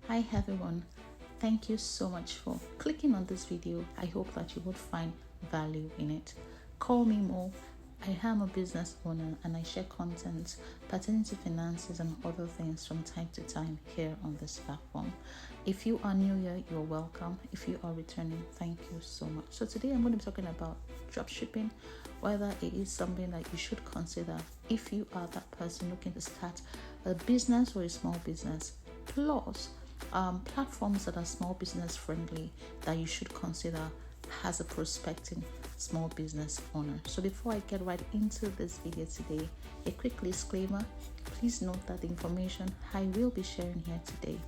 Hi everyone, thank you so much for clicking on this video. I hope that you would find value in it. Call me Mo. I am a business owner and I share content pertaining to finances and other things from time to time here on this platform. If you are new here, you're welcome. If you are returning, thank you so much. So today I'm going to be talking about dropshipping, whether it is something that you should consider if you are that person looking to start a business or a small business, plus platforms that are small business friendly that you should consider as a prospecting small business owner. So before I get right into this video today, a quick disclaimer. Please note that the information I will be sharing here today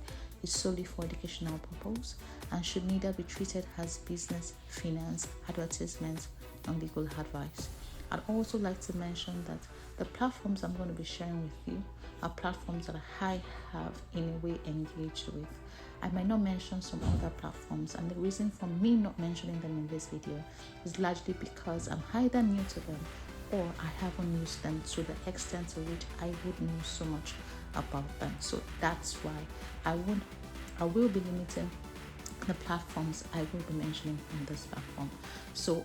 is solely for educational purpose and should neither be treated as business, finance, advertisement, and legal advice. I'd also like to mention that the platforms I'm going to be sharing with you are platforms that I have in a way engaged with. I might not mention some other platforms, and the reason for me not mentioning them in this video is largely because I'm either new to them or I haven't used them to the extent to which I would know so much about them. So that's why I will be limiting the platforms I will be mentioning on this platform,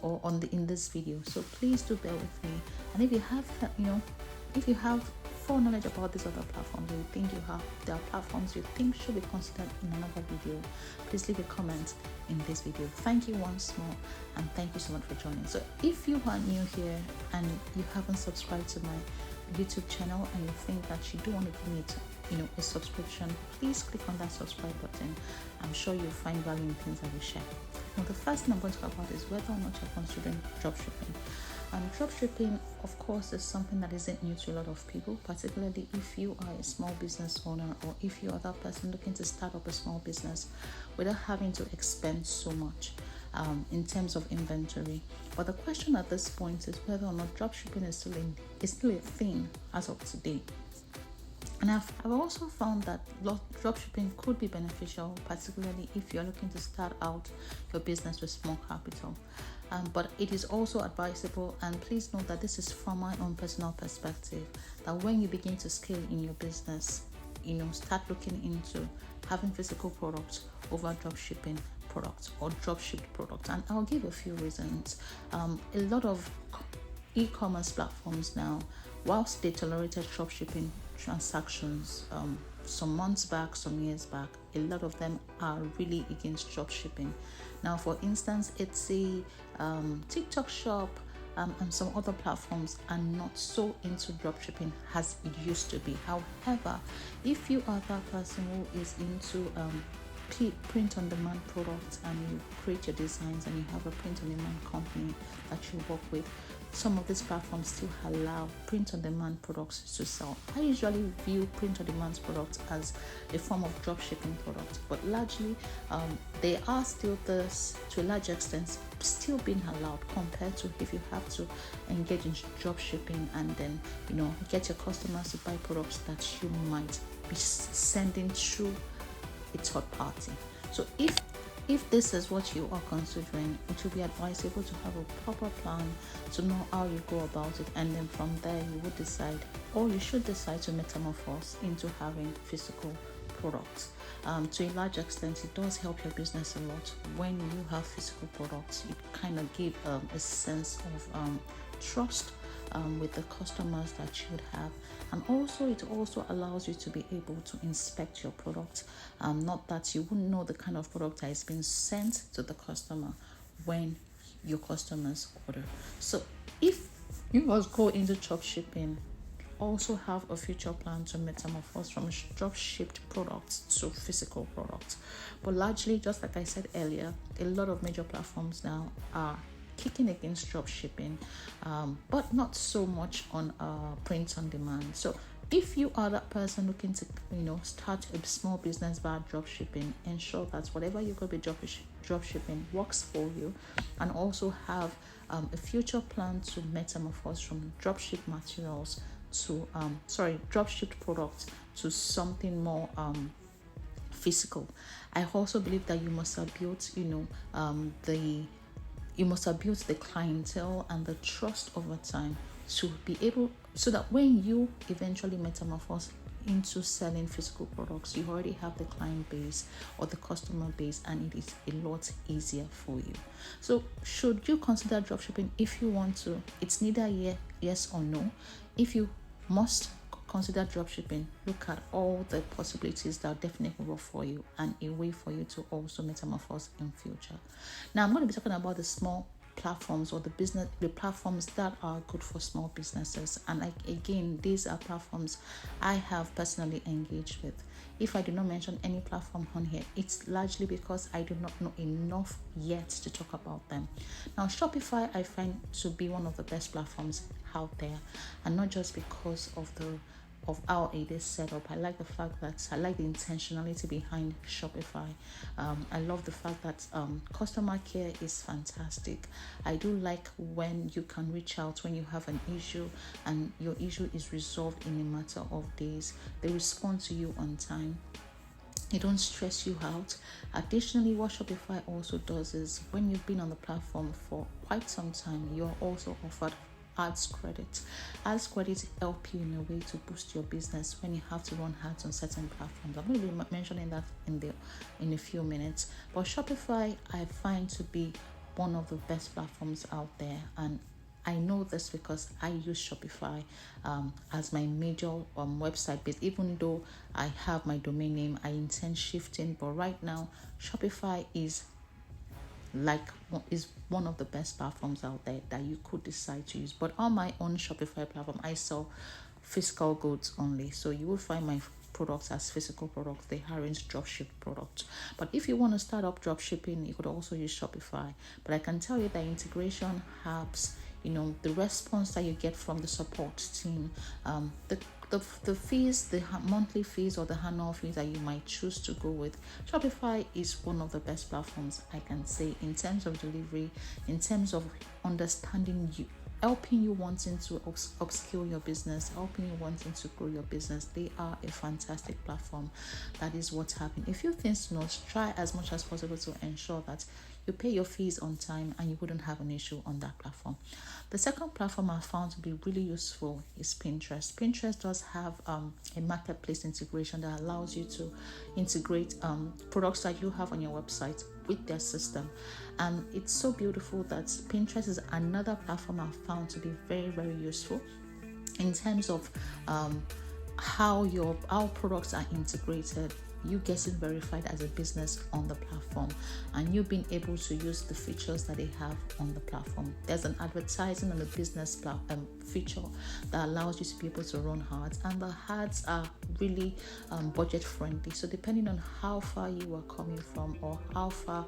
or in this video. So please do bear with me. And if you have full knowledge about these other platforms, you think there are platforms you think should be considered in another video, please leave a comment in this video. Thank you once more, and thank you so much for joining. So if you are new here and you haven't subscribed to my YouTube channel and you think that you do want to give me a subscription, please click on that subscribe button. I'm sure you'll find value in things I will share. Now, the first thing I'm going to talk about is whether or not you're considering dropshipping. Dropshipping, of course, is something that isn't new to a lot of people, particularly if you are a small business owner or if you are that person looking to start up a small business without having to expend so much in terms of inventory. But the question at this point is whether or not dropshipping is still a thing as of today. And I've also found that dropshipping could be beneficial, particularly if you're looking to start out your business with small capital. But it is also advisable, and please note that this is from my own personal perspective, that when you begin to scale in your business, start looking into having physical products over dropshipping products or dropshipped products. And I'll give a few reasons. A lot of e-commerce platforms now, whilst they tolerated dropshipping transactions some months back, some years back, a lot of them are really against dropshipping. Now, for instance, Etsy, TikTok Shop, and some other platforms are not so into dropshipping as it used to be. However, if you are that person who is into print-on-demand products and you create your designs and you have a print-on-demand company that you work with, some of these platforms still allow print-on-demand products to sell. I usually view print-on-demand products as a form of dropshipping product, but largely they are still to a large extent still being allowed compared to if you have to engage in dropshipping and then get your customers to buy products that you might be sending through a third party. So if this is what you are considering, it will be advisable to have a proper plan to know how you go about it, and then from there you would decide, or you should decide, to metamorphose into having physical products. To a large extent, it does help your business a lot when you have physical products. It kind of gives a sense of trust with the customers that you would have, and also it also allows you to be able to inspect your product. Not that you wouldn't know the kind of product that is being sent to the customer when your customers order. So if you must go into dropshipping, also have a future plan to metamorphose from drop shipped products to physical products. But largely, just like I said earlier, a lot of major platforms now are kicking against drop shipping, but not so much on print on demand. So if you are that person looking to start a small business via drop shipping, ensure that whatever you're going to be drop shipping works for you, and also have a future plan to metamorphose from drop ship materials to drop shipped products to something more physical. I also believe that you must have built the clientele and the trust over time to be able, so that when you eventually metamorphose into selling physical products, you already have the client base or the customer base, and it is a lot easier for you. So should you consider dropshipping? If you want to, it's neither yes or no. If you must consider dropshipping, look at all the possibilities that definitely work for you and a way for you to also metamorphose in future. Now I'm going to be talking about the small platforms or the platforms that are good for small businesses, and again, these are platforms I have personally engaged with. If I do not mention any platform on here, it's largely because I do not know enough yet to talk about them. Now Shopify I find to be one of the best platforms out there, and not just because of how it is set up. I like the fact that I like the intentionality behind Shopify. I love the fact that customer care is fantastic. I do like when you can reach out when you have an issue and your issue is resolved in a matter of days. They respond to you on time. They don't stress you out. Additionally, what Shopify also does is when you've been on the platform for quite some time, you're also offered ads credit. Ads credit help you in a way to boost your business when you have to run ads on certain platforms. I'm going to be mentioning that in a few minutes. But Shopify I find to be one of the best platforms out there, and I know this because I use Shopify as my major website base. Even though I have my domain name, I intend shifting, but right now Shopify is one of the best platforms out there that you could decide to use. But on my own Shopify platform, I sell physical goods only, so you will find my products as physical products. They aren't dropship products. But if you want to start up dropshipping, you could also use Shopify. But I can tell you that integration helps. The response that you get from the support team, the fees, the monthly fees or the annual fees that you might choose to go with, Shopify is one of the best platforms I can say in terms of delivery, in terms of understanding you, helping you wanting to upskill your business, helping you wanting to grow your business. They are a fantastic platform. That is what's happening. If you think not, try as much as possible to ensure that you pay your fees on time and you wouldn't have an issue on that platform. The second platform I found to be really useful is Pinterest. Pinterest does have a marketplace integration that allows you to integrate products that you have on your website with their system, and it's so beautiful that Pinterest is another platform I found to be very, very useful in terms of how products are integrated, you getting verified as a business on the platform, and you being able to use the features that they have on the platform. There's an advertising and a business feature that allows you to be able to run ads, and the ads are really budget friendly. So depending on how far you are coming from or how far,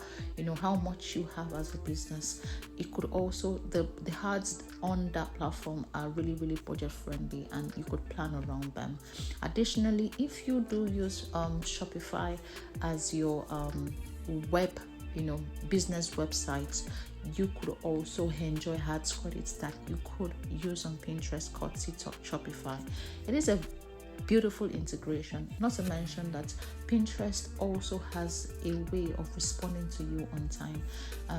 how much you have as a business, it could also, the ads on that platform are really, really budget friendly, and you could plan around them. Additionally, if you do use Shopify as your web business website, you could also enjoy ads credits that you could use on Pinterest called Shopify. It is a beautiful integration, not to mention that Pinterest also has a way of responding to you on time.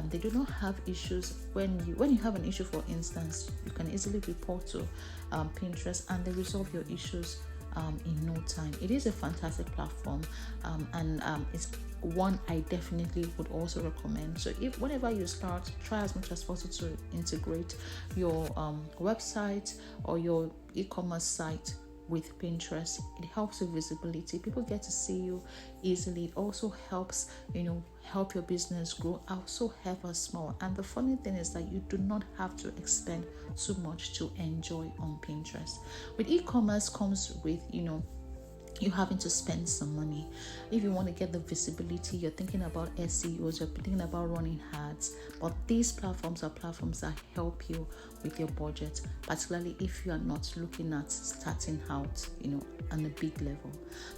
They do not have issues when you have an issue. For instance, you can easily report to Pinterest and they resolve your issues in no time. It is a fantastic platform, and it's one I definitely would also recommend. So if whenever you start, try as much as possible to integrate your website or your e-commerce site with Pinterest. It helps with visibility. People get to see you easily. It also helps, help your business grow, also ever small. And the funny thing is that you do not have to expend too much to enjoy on Pinterest. With e-commerce comes with, you having to spend some money. If you want to get the visibility, you're thinking about SEOs, you're thinking about running ads, but these platforms are platforms that help you with your budget, particularly if you are not looking at starting out, on a big level.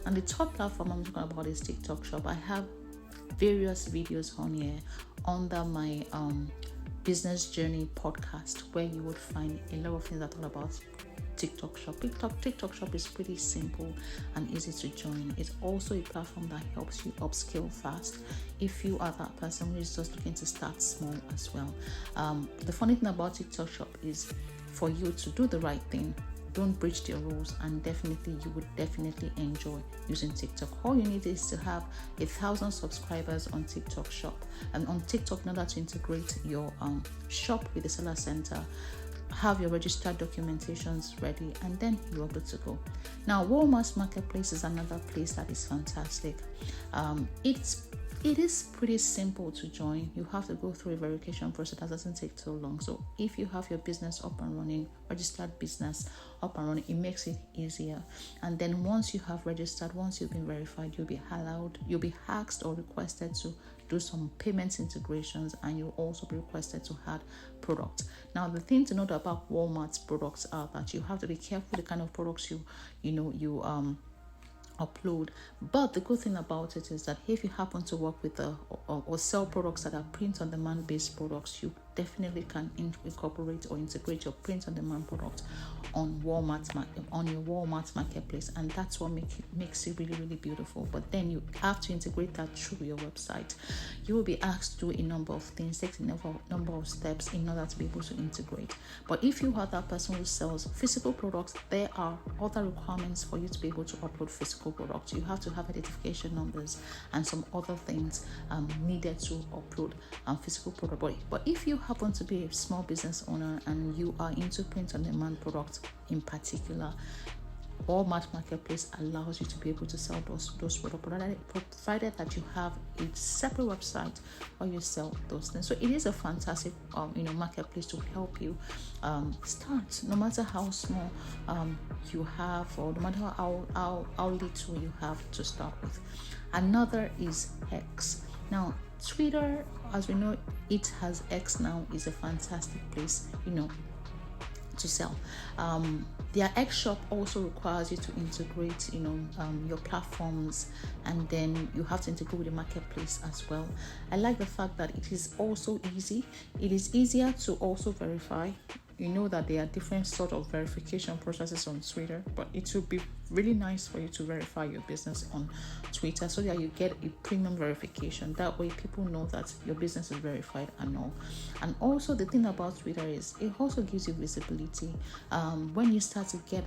And the third platform I'm talking about is TikTok Shop. I have various videos on here under my business journey podcast, where you would find a lot of things that are about TikTok Shop. TikTok Shop is pretty simple and easy to join. It's also a platform that helps you upskill fast if you are that person who is just looking to start small as well. The funny thing about TikTok Shop is for you to do the right thing, don't breach their rules, and definitely you would definitely enjoy using TikTok. All you need is to have 1,000 subscribers on TikTok shop and on TikTok in order to integrate your shop with the Seller Center. Have your registered documentations ready, and then you're good to go. Now, Walmart Marketplace is another place that is fantastic. It is pretty simple to join. You have to go through a verification process that doesn't take too long. So if you have your business up and running, registered business up and running, it makes it easier. And then once you have registered, once you've been verified, you'll be asked or requested to do some payments integrations, and you'll also be requested to add products. Now, the thing to note about Walmart's products are that you have to be careful the kind of products you upload. But the good thing about it is that if you happen to work with or sell products that are print on demand based products, you definitely can incorporate or integrate your print on demand product on your Walmart Marketplace, and that's what makes it really, really beautiful. But then you have to integrate that through your website. You will be asked to do a number of things, take a number of steps in order to be able to integrate. But if you are that person who sells physical products, there are other requirements for you to be able to upload physical products. You have to have identification numbers and some other things needed to upload physical product. But if you happen to be a small business owner and you are into print on demand products in particular, Walmart Marketplace allows you to be able to sell those products, provided that you have a separate website where you sell those things. So it is a fantastic marketplace to help you start, no matter how small you have, or no matter how little you have to start with. Another is X. Now, Twitter, as we know, it has X now, is a fantastic place, to sell. Their X shop also requires you to integrate, your platforms, and then you have to integrate with the marketplace as well. I like the fact that it is also easy. It is easier to also verify. You know that there are different sort of verification processes on Twitter, but it would be really nice for you to verify your business on Twitter so that you get a premium verification. That way people know that your business is verified and all. And also the thing about Twitter is it also gives you visibility. When you start to get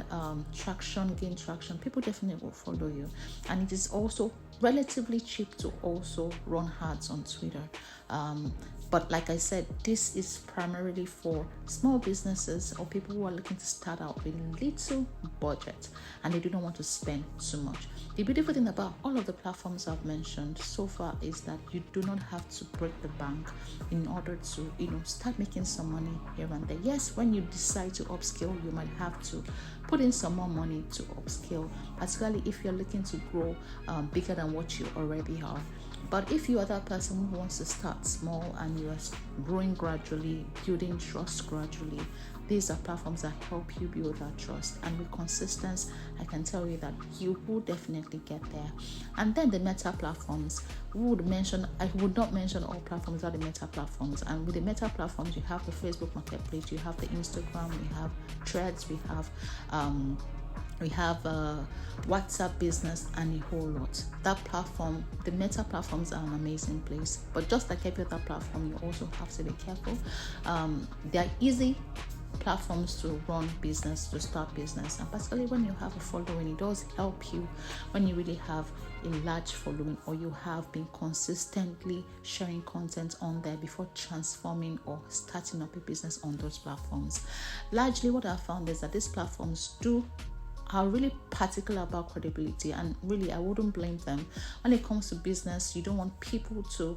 gain traction, people definitely will follow you. And it is also relatively cheap to also run ads on Twitter. But like I said, this is primarily for small businesses or people who are looking to start out with little budget and they do not want to spend too much. The beautiful thing about all of the platforms I've mentioned so far is that you do not have to break the bank in order to, start making some money here and there. Yes, when you decide to upscale, you might have to put in some more money to upscale, particularly if you're looking to grow bigger than what you already are. But if you are that person who wants to start small and you are growing gradually, building trust gradually, these are platforms that help you build that trust. And with consistency, I can tell you that you will definitely get there. And then the meta platforms, I would not mention all platforms are the meta platforms. And with the meta platforms, you have the Facebook Marketplace, you have the Instagram, we have Threads, we have WhatsApp Business, and a whole lot. That platform, the meta platforms are an amazing place. But just like every other platform, you also have to be careful. They are easy platforms to run business, to start business, and particularly when you have a following, it does help you when you really have a large following or you have been consistently sharing content on there before transforming or starting up a business on those platforms. Largely what I found is that these platforms are really particular about credibility, and really I wouldn't blame them. When it comes to business, you don't want people to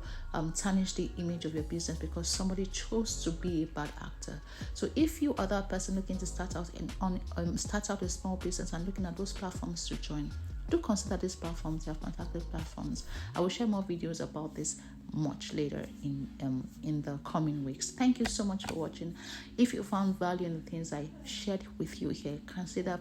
tarnish the image of your business because somebody chose to be a bad actor. So if you are that person looking to start out a small business and looking at those platforms to join, do consider these platforms. They are fantastic platforms. I will share more videos about this much later in the coming weeks. Thank you so much for watching. If you found value in the things I shared with you here,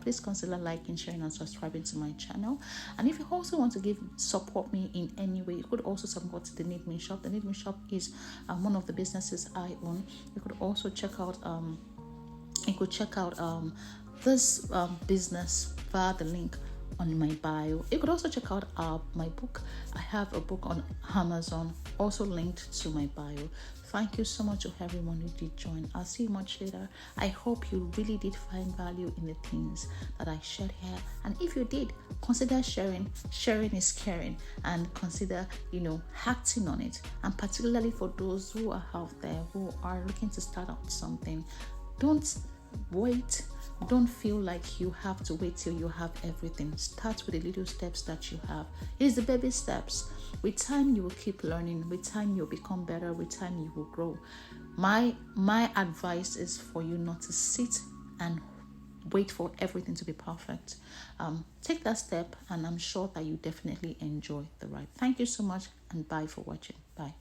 please consider liking, sharing, and subscribing to my channel. And if you also want to support me in any way, you could also support the Need Me Shop. The Need Me Shop is one of the businesses I own. You could also check out this business via the link on my bio. You could also check out my book. I have a book on Amazon, also linked to my bio. Thank you so much to everyone who did join. I'll see you much later. I hope you really did find value in the things that I shared here. And if you did, consider sharing. Sharing is caring. And consider, acting on it. And particularly for those who are out there who are looking to start out something, don't wait. Don't feel like you have to wait till you have everything. Start with the little steps that you have. It's the baby steps. With time, you will keep learning. With time, you'll become better. With time, you will grow. My advice is for you not to sit and wait for everything to be perfect. Take that step, and I'm sure that you definitely enjoy the ride. Thank you so much, and bye for watching. Bye.